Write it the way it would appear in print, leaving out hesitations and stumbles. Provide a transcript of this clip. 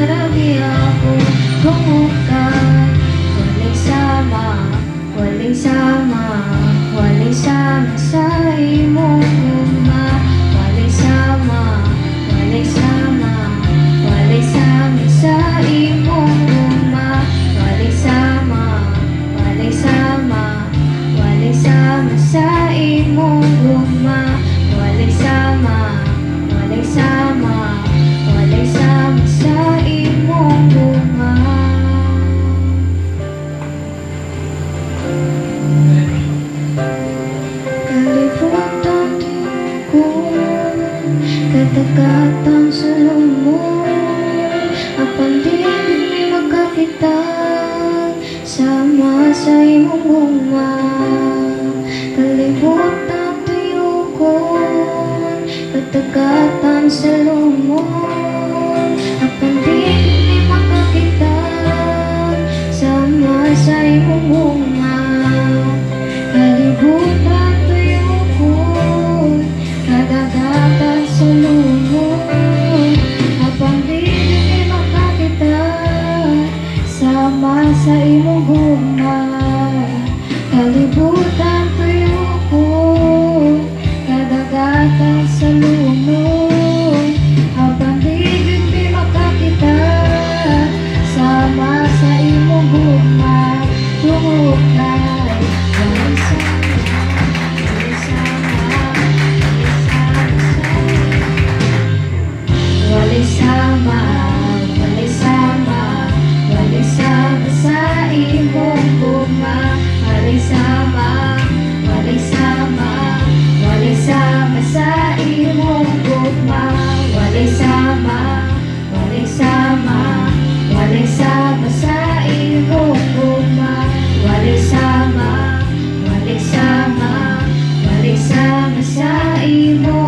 Rabi ako humukan. Walang sama, walang sama, walang sama sa imong gugma. Walang sama, walang sama, walang sama sa imong gugma. Walang sama, walang sama, walang sama sa imong gugma. Walang sama, walang sama, walang sama sa imong gugma. Kalibutan ko, katagatang sa lumon. Apang di makakitag sama sa imong gugma. Kalibutan ko, katagatan sa lumon. Apang di makakitag sama sa imong gugma. Kalibutan ko, katagatan sa lumon. Apang di makakitag sama sa imong gugma. Kalibutan ko, kadagatan sa lumon. Habang di makakita sama sa imong gugma. Tumukay, walang sama, walang sama, walang sama, walang sama, walang sama sa imong gugma. Walang sama, walang sama, walang sama sa imong gugma. Walang sama, walang sama, walang sama sa imong gugma. Walang sama, walang sama, walang sama sa imong